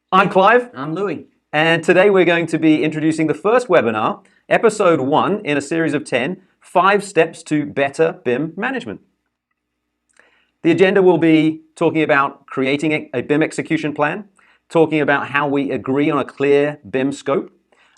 I'm Clive, I'm Louis. and today we're going to be introducing the first webinar, episode 1 in a series of 10, 5 steps to better BIM management. The agenda will be talking about creating a BIM execution plan, talking about how we agree on a clear BIM scope,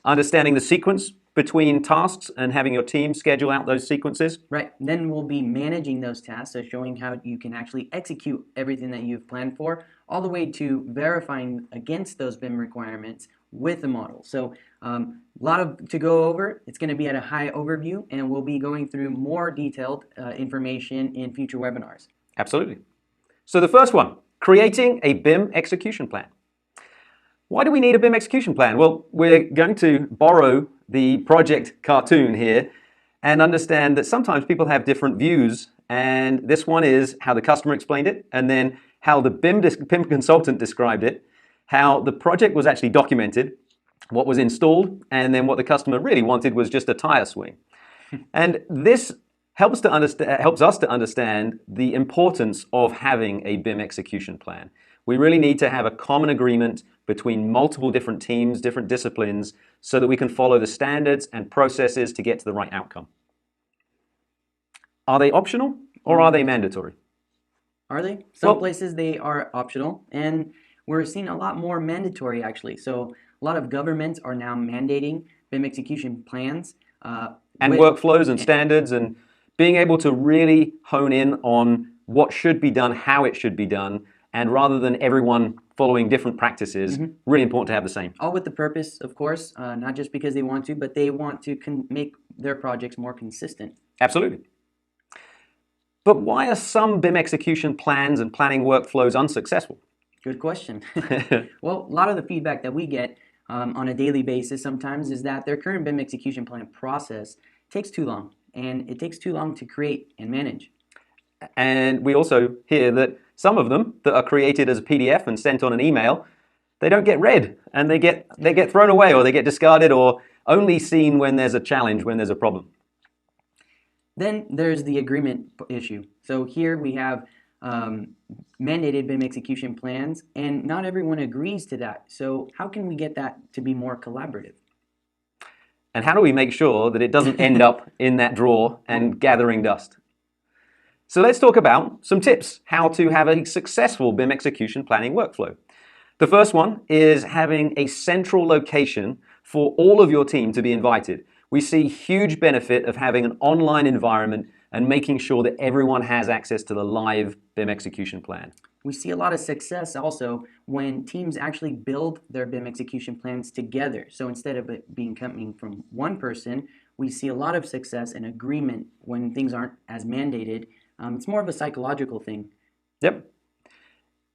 understanding the sequence between tasks and having your team schedule out those sequences. Right. Then we'll be managing those tasks, so showing how you can actually execute everything that you've planned for, all the way to verifying against those BIM requirements with the model. So a lot to go over. It's going to be at a high overview, and we'll be going through more detailed information in future webinars. Absolutely. So the first one, creating a BIM execution plan. Why do we need a BIM execution plan? Well, we're going to borrow the project cartoon here and understand that sometimes people have different views, and this one is how the customer explained it, and then how the BIM consultant described it, how the project was actually documented, what was installed, and then what the customer really wanted was just a tire swing. And this helps us to understand the importance of having a BIM execution plan. We really need to have a common agreement between multiple different teams, different disciplines, so that we can follow the standards and processes to get to the right outcome. Are they optional or are they mandatory? Are they? Some places they are optional, and we're seeing a lot more mandatory actually. So a lot of governments are now mandating BIM execution plans. And workflows and standards, and being able to really hone in on what should be done, how it should be done, and rather than everyone following different practices, really important to have the same. All with the purpose, of course, not just because they want to, but they want to make their projects more consistent. Absolutely. But why are some BIM execution plans and planning workflows unsuccessful? Good question. Well, a lot of the feedback that we get on a daily basis sometimes is that their current BIM execution plan process takes too long, and it takes too long to create and manage. And we also hear that some of them that are created as a PDF and sent on an email, they don't get read, and they get thrown away, or they get discarded, or only seen when there's a challenge, when there's a problem. Then there's the agreement issue. So here we have mandated BIM execution plans, and not everyone agrees to that. So how can we get that to be more collaborative? And how do we make sure that it doesn't end up in that drawer and gathering dust? So let's talk about some tips how to have a successful BIM execution planning workflow. The first one is having a central location for all of your team to be invited. We see huge benefit of having an online environment and making sure that everyone has access to the live BIM execution plan. We see a lot of success also when teams actually build their BIM execution plans together. So instead of it being coming from one person, we see a lot of success and agreement when things aren't as mandated. It's more of a psychological thing. Yep.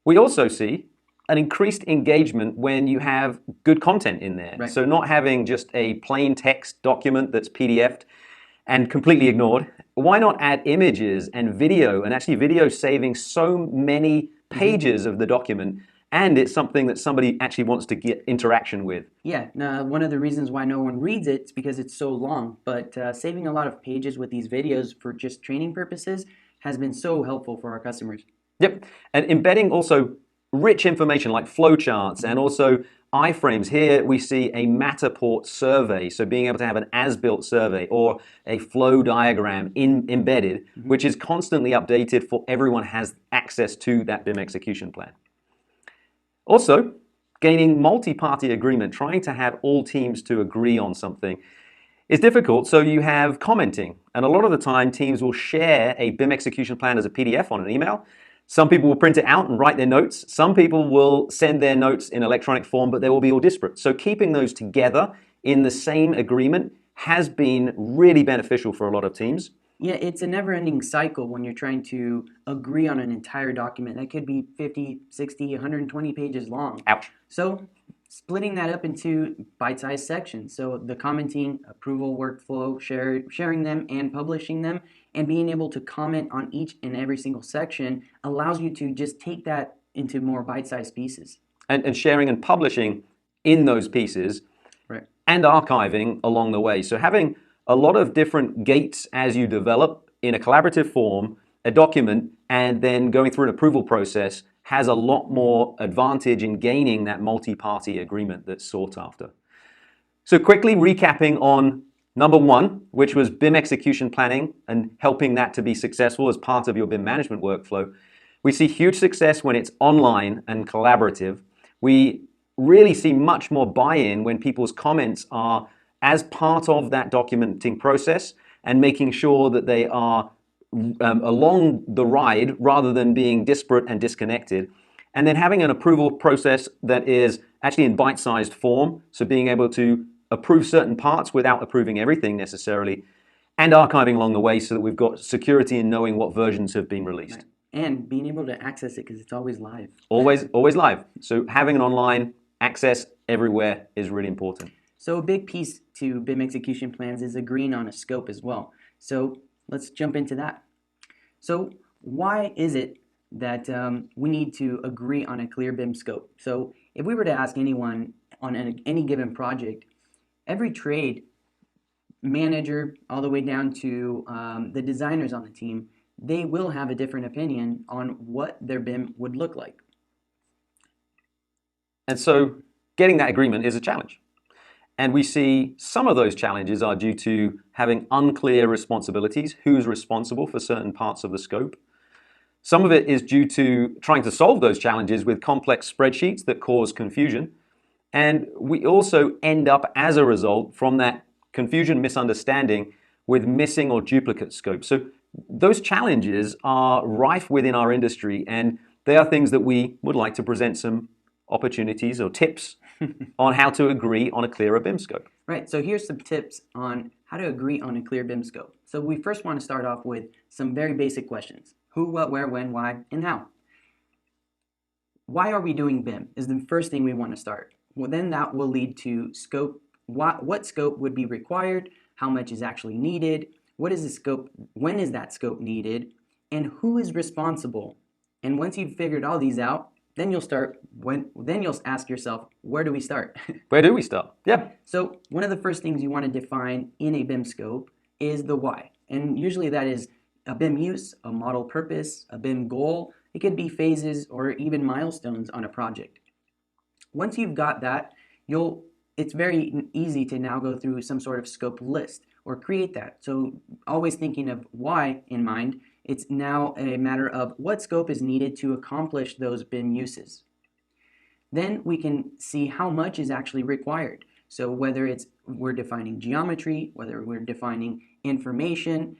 We also see an increased engagement when you have good content in there. Right. So not having just a plain text document that's PDF'd and completely ignored. Why not add images and video, and actually video saving so many pages of the document, and it's something that somebody actually wants to get interaction with. Yeah, one of the reasons why no one reads it is because it's so long, but saving a lot of pages with these videos for just training purposes has been so helpful for our customers. Yep, and embedding also rich information like flowcharts and also iframes. Here we see a Matterport survey, so being able to have an as-built survey or a flow diagram embedded, which is constantly updated for everyone has access to that BIM execution plan. Also, gaining multi-party agreement, trying to have all teams to agree on something is difficult, so you have commenting. And a lot of the time, teams will share a BIM execution plan as a PDF on an email. Some people will print it out and write their notes. Some people will send their notes in electronic form, but they will be all disparate. So keeping those together in the same agreement has been really beneficial for a lot of teams. Yeah, it's a never-ending cycle when you're trying to agree on an entire document. That could be 50, 60, 120 pages long. Ouch. So splitting that up into bite-sized sections. So the commenting, approval workflow, sharing them and publishing them, and being able to comment on each and every single section allows you to just take that into more bite-sized pieces. And sharing and publishing in those pieces, right, and archiving along the way. So having a lot of different gates as you develop in a collaborative form, a document, and then going through an approval process has a lot more advantage in gaining that multi-party agreement that's sought after. So quickly recapping on number one, which was BIM execution planning and helping that to be successful as part of your BIM management workflow. We see huge success when it's online and collaborative. We really see much more buy-in when people's comments are as part of that documenting process and making sure that they are along the ride rather than being disparate and disconnected. And then having an approval process that is actually in bite-sized form, so being able to approve certain parts without approving everything necessarily, and archiving along the way so that we've got security in knowing what versions have been released. Right. And being able to access it because it's always live. Always live. So having an online access everywhere is really important. So a big piece to BIM execution plans is agreeing on a scope as well. So let's jump into that. So why is it that we need to agree on a clear BIM scope? So if we were to ask anyone on any given project, every trade manager all the way down to the designers on the team, they will have a different opinion on what their BIM would look like. And so getting that agreement is a challenge. And we see some of those challenges are due to having unclear responsibilities, who's responsible for certain parts of the scope. Some of it is due to trying to solve those challenges with complex spreadsheets that cause confusion. And we also end up, as a result, from that confusion, misunderstanding, with missing or duplicate scopes. So those challenges are rife within our industry, and they are things that we would like to present some opportunities or tips on how to agree on a clearer BIM scope. Right, so here's some tips on how to agree on a clear BIM scope. So we first want to start off with some very basic questions. Who, what, where, when, why, and how. Why are we doing BIM is the first thing we want to start. Well, then that will lead to scope. What scope would be required, how much is actually needed, what is the scope, when is that scope needed, and who is responsible. And once you've figured all these out, then you'll ask yourself, where do we start? Where do we start? Yeah. So one of the first things you want to define in a BIM scope is the why. And usually that is a BIM use, a model purpose, a BIM goal. It could be phases or even milestones on a project. Once you've got that, it's very easy to now go through some sort of scope list or create that. So always thinking of why in mind, it's now a matter of what scope is needed to accomplish those BIM uses. Then we can see how much is actually required. So whether we're defining geometry, whether we're defining information,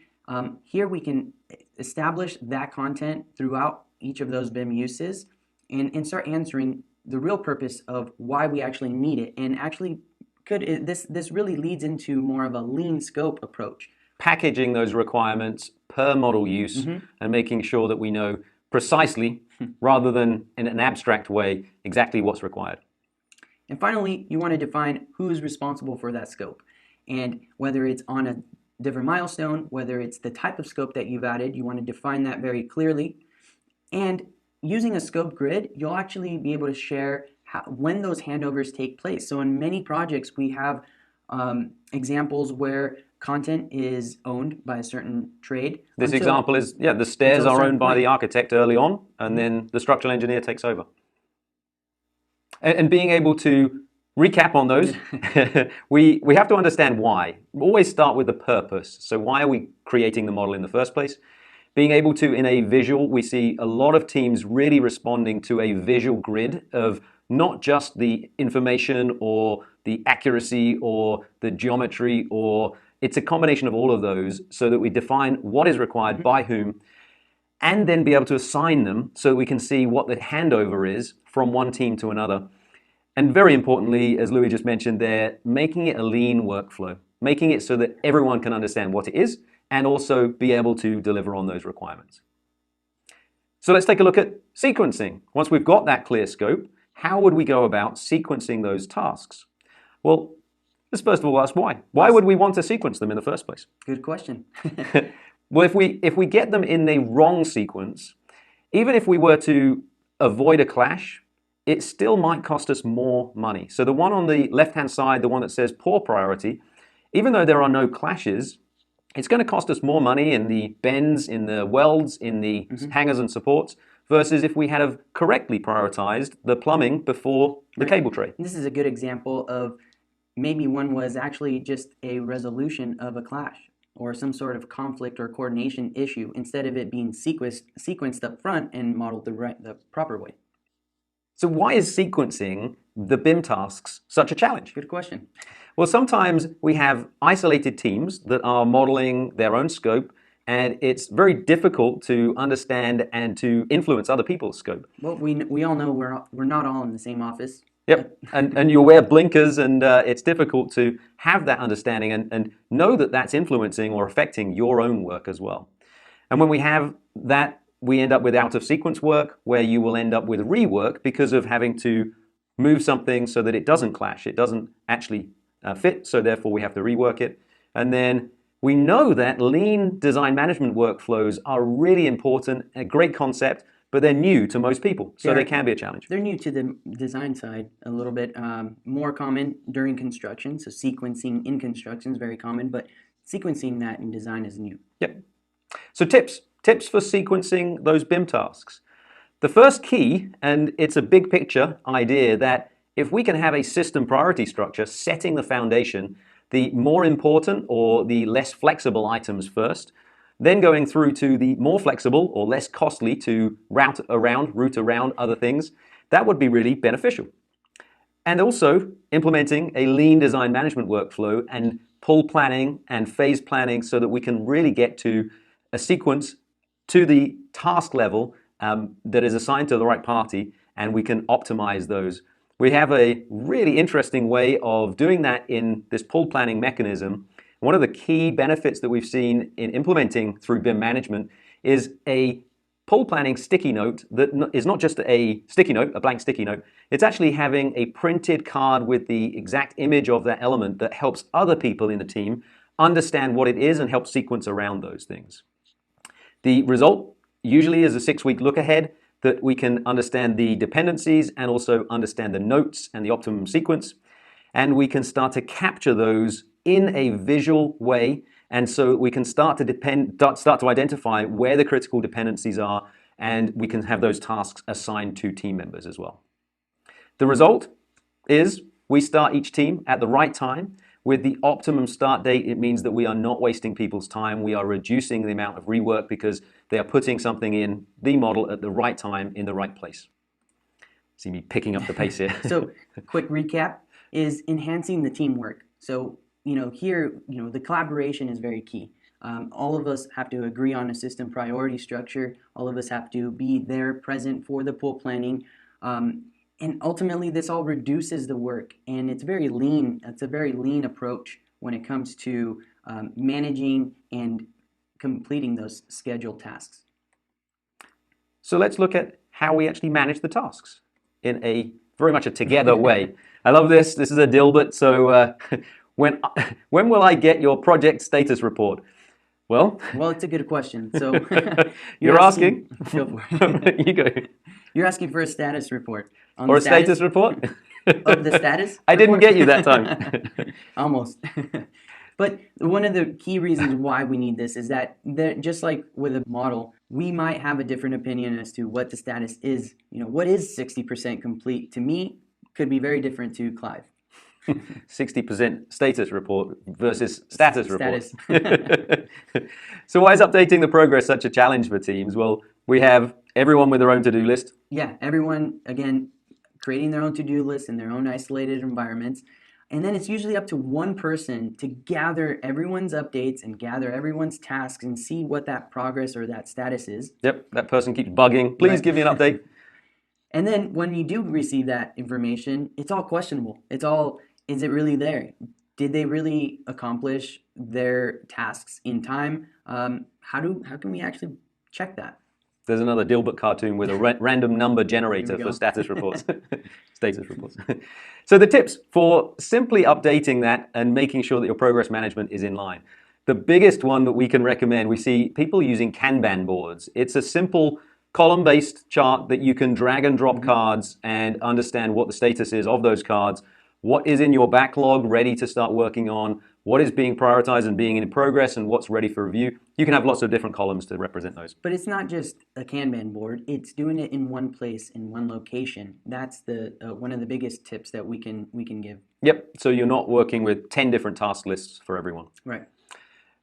here we can establish that content throughout each of those BIM uses and start answering the real purpose of why we actually need it. And actually, this really leads into more of a lean scope approach. Packaging those requirements per model use and making sure that we know precisely, rather than in an abstract way, exactly what's required. And finally, you want to define who's responsible for that scope. And whether it's on a different milestone, whether it's the type of scope that you've added, you want to define that very clearly. And using a scope grid, you'll actually be able to share when those handovers take place. So in many projects, we have examples where content is owned by a certain trade. This example is, the stairs are owned by the architect early on, and then the structural engineer takes over. And being able to recap on those, we have to understand why. We always start with the purpose. So why are we creating the model in the first place? Being able to, in a visual, we see a lot of teams really responding to a visual grid of not just the information or the accuracy or the geometry, or it's a combination of all of those so that we define what is required by whom, and then be able to assign them so we can see what the handover is from one team to another. And very importantly, as Louis just mentioned there, making it a lean workflow, making it so that everyone can understand what it is and also be able to deliver on those requirements. So let's take a look at sequencing. Once we've got that clear scope, how would we go about sequencing those tasks? Well, let's first of all ask why. Why would we want to sequence them in the first place? Good question. Well, if we get them in the wrong sequence, even if we were to avoid a clash, it still might cost us more money. So the one on the left-hand side, the one that says poor priority, even though there are no clashes, it's going to cost us more money in the bends, in the welds, in the hangers and supports, versus if we had have correctly prioritized the plumbing before the cable tray. This is a good example of maybe one was actually just a resolution of a clash or some sort of conflict or coordination issue instead of it being sequenced up front and modeled the proper way. So why is sequencing the BIM tasks such a challenge? Good question. Well, sometimes we have isolated teams that are modeling their own scope, and it's very difficult to understand and to influence other people's scope. Well, we all know we're not all in the same office. Yep, and you wear blinkers, and it's difficult to have that understanding and know that that's influencing or affecting your own work as well. And when we have that, we end up with out-of-sequence work, where you will end up with rework because of having to move something so that it doesn't clash, it doesn't actually fit, so therefore we have to rework it. And then we know that lean design management workflows are really important, a great concept, but they're new to most people, so they can be a challenge. They're new to the design side a little bit, more common during construction, so sequencing in construction is very common, but sequencing that in design is new. Yep. So tips for sequencing those BIM tasks. The first key, and it's a big picture idea, that if we can have a system priority structure setting the foundation, the more important or the less flexible items first, then going through to the more flexible or less costly to route around other things, that would be really beneficial. And also implementing a lean design management workflow and pull planning and phase planning so that we can really get to a sequence to the task level that is assigned to the right party, and we can optimize those. We have a really interesting way of doing that in this pull planning mechanism. One of the key benefits that we've seen in implementing through BIM management is a pull planning sticky note that is not just a sticky note, a blank sticky note. It's actually having a printed card with the exact image of that element that helps other people in the team understand what it is and help sequence around those things. The result usually is a 6-week look ahead that we can understand the dependencies and also understand the notes and the optimum sequence. And we can start to capture those in a visual way. And so we can start to identify where the critical dependencies are, and we can have those tasks assigned to team members as well. The result is we start each team at the right time. With the optimum start date, it means that we are not wasting people's time. We are reducing the amount of rework because they are putting something in the model at the right time in the right place. See me picking up the pace here. So, quick recap is enhancing the teamwork. So, here, the collaboration is very key. All of us have to agree on a system priority structure. All of us have to be there present for the pull planning. And ultimately, this all reduces the work, and it's very lean. It's a very lean approach when it comes to managing and completing those scheduled tasks. So let's look at how we actually manage the tasks in a very much a together way. I love this. This is a Dilbert. So when will I get your project status report? Well, it's a good question. So you're asking. Go for it. You go. You're asking for a status report. Or a status report? Of the status? I didn't get you that time. Almost. But one of the key reasons why we need this is that just like with a model, we might have a different opinion as to what the status is. What is 60% complete to me could be very different to Clive. 60% status report versus status report. Status. So why is updating the progress such a challenge for teams? Well, we have everyone with their own to-do list. Yeah, everyone, again, creating their own to-do list in their own isolated environments. And then it's usually up to one person to gather everyone's updates and gather everyone's tasks and see what that progress or that status is. Yep, that person keeps bugging. Please give me an update. And then when you do receive that information, it's all questionable. Is it really there? Did they really accomplish their tasks in time? How can we actually check that? There's another Dilbert cartoon with a random number generator for status reports. Status reports. So the tips for simply updating that and making sure that your progress management is in line. The biggest one that we can recommend, we see people using Kanban boards. It's a simple column-based chart that you can drag and drop cards and understand what the status is of those cards what is in your backlog ready to start working on, what is being prioritized and being in progress, and what's ready for review. You can have lots of different columns to represent those. But it's not just a Kanban board, it's doing it in one place, in one location. That's the one of the biggest tips that we can give. Yep, so you're not working with 10 different task lists for everyone. Right.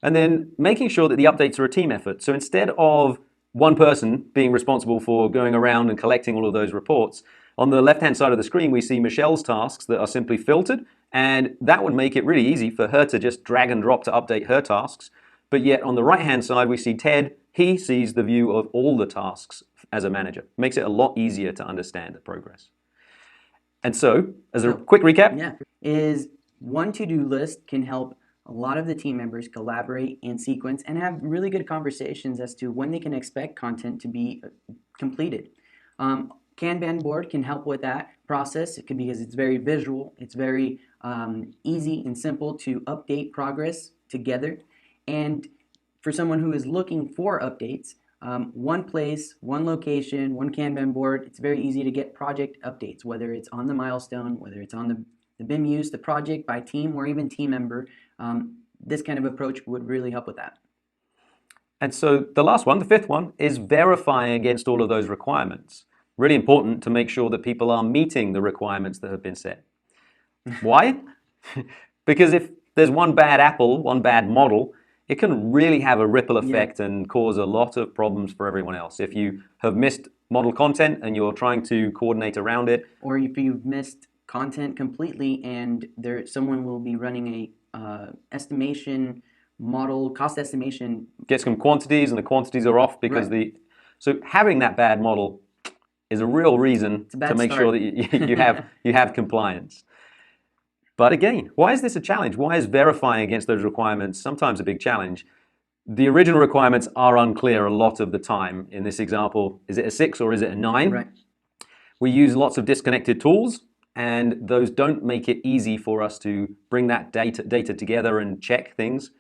And then making sure that the updates are a team effort. So instead of one person being responsible for going around and collecting all of those reports, on the left-hand side of the screen, we see Michelle's tasks that are simply filtered, and that would make it really easy for her to just drag and drop to update her tasks. But yet on the right-hand side, we see Ted. He sees the view of all the tasks as a manager. Makes it a lot easier to understand the progress. And so, as a quick recap, is one to-do list can help a lot of the team members collaborate and sequence and have really good conversations as to when they can expect content to be completed. Kanban board can help with that process. It could because it's very visual. It's very easy and simple to update progress together. And for someone who is looking for updates, one place, one location, one Kanban board, it's very easy to get project updates, whether it's on the milestone, whether it's on the BIM use, the project by team, or even team member. This kind of approach would really help with that. And so the last one, the fifth one, is verifying against all of those requirements. Really important to make sure that people are meeting the requirements that have been set. Why? Because if there's one bad apple, one bad model, it can really have a ripple effect and cause a lot of problems for everyone else. If you have missed model content and you're trying to coordinate around it, or if you've missed content completely and someone will be running a estimation model, cost estimation, get some quantities and the quantities are off because so having that bad model is a real reason to make sure that you have compliance. But again, why is this a challenge? Why is verifying against those requirements sometimes a big challenge? The original requirements are unclear a lot of the time. In this example, is it a 6 or is it a 9? Right. We use lots of disconnected tools, and those don't make it easy for us to bring that data together and check things.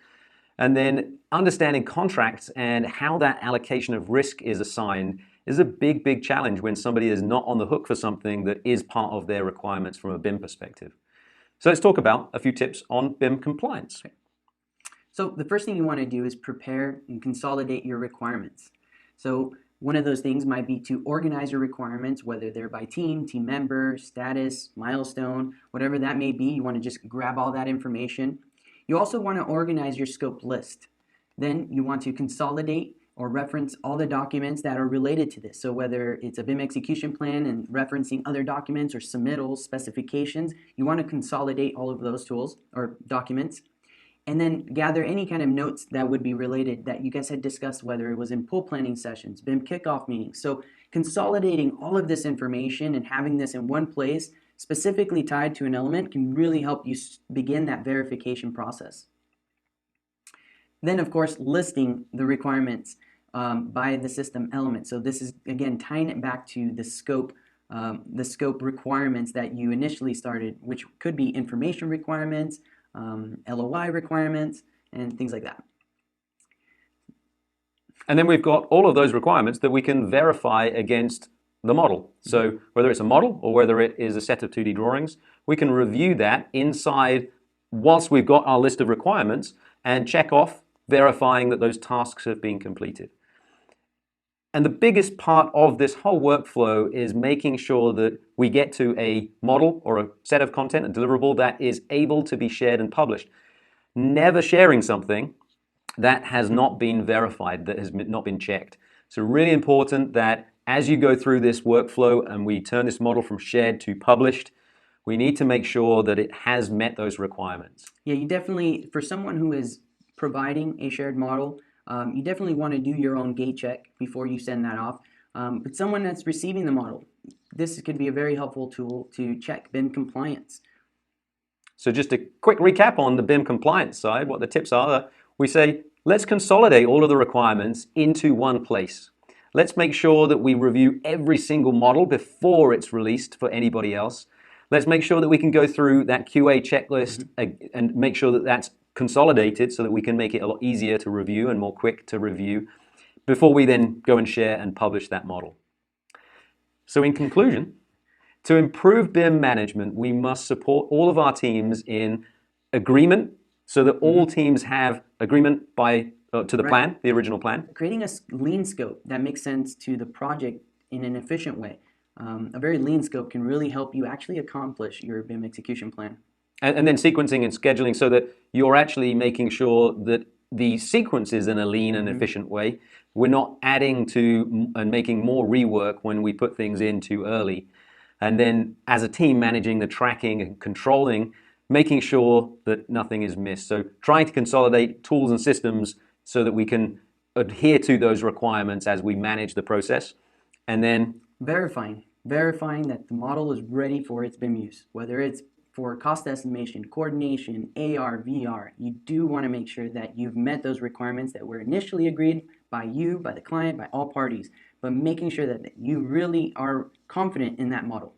And then understanding contracts and how that allocation of risk is assigned is a big, big challenge when somebody is not on the hook for something that is part of their requirements from a BIM perspective. So let's talk about a few tips on BIM compliance. So the first thing you want to do is prepare and consolidate your requirements. So one of those things might be to organize your requirements, whether they're by team, team member, status, milestone, whatever that may be. You want to just grab all that information. You also want to organize your scope list. Then you want to consolidate or reference all the documents that are related to this. So whether it's a BIM execution plan and referencing other documents or submittals, specifications, you want to consolidate all of those tools or documents. And then gather any kind of notes that would be related that you guys had discussed, whether it was in pool planning sessions, BIM kickoff meetings. So consolidating all of this information and having this in one place, specifically tied to an element, can really help you begin that verification process. Then, of course, listing the requirements by the system element. So this is, again, tying it back to the scope requirements that you initially started, which could be information requirements, LOI requirements, and things like that. And then we've got all of those requirements that we can verify against the model. So whether it's a model or whether it is a set of 2D drawings, we can review that inside whilst we've got our list of requirements and check off verifying that those tasks have been completed. And the biggest part of this whole workflow is making sure that we get to a model or a set of content, a deliverable that is able to be shared and published. Never sharing something that has not been verified, that has not been checked. So really important that as you go through this workflow and we turn this model from shared to published, we need to make sure that it has met those requirements. Yeah, you definitely, for someone who is providing a shared model, you definitely want to do your own gate check before you send that off. But someone that's receiving the model, this could be a very helpful tool to check BIM compliance. So just a quick recap on the BIM compliance side, what the tips are. We say, let's consolidate all of the requirements into one place. Let's make sure that we review every single model before it's released for anybody else. Let's make sure that we can go through that QA checklist and make sure that that's consolidated so that we can make it a lot easier to review and more quick to review before we then go and share and publish that model. So in conclusion, To improve BIM management, we must support all of our teams in agreement so that all teams have agreement to the plan, the original plan. Creating a lean scope that makes sense to the project in an efficient way. A very lean scope can really help you actually accomplish your BIM execution plan. And then sequencing and scheduling so that you're actually making sure that the sequence is in a lean and efficient way. We're not adding to and making more rework when we put things in too early. And then as a team, managing the tracking and controlling, making sure that nothing is missed. So trying to consolidate tools and systems so that we can adhere to those requirements as we manage the process. And then verifying that the model is ready for its BIM use, whether it's for cost estimation, coordination, AR, VR. You do want to make sure that you've met those requirements that were initially agreed by you, by the client, by all parties, but making sure that you really are confident in that model.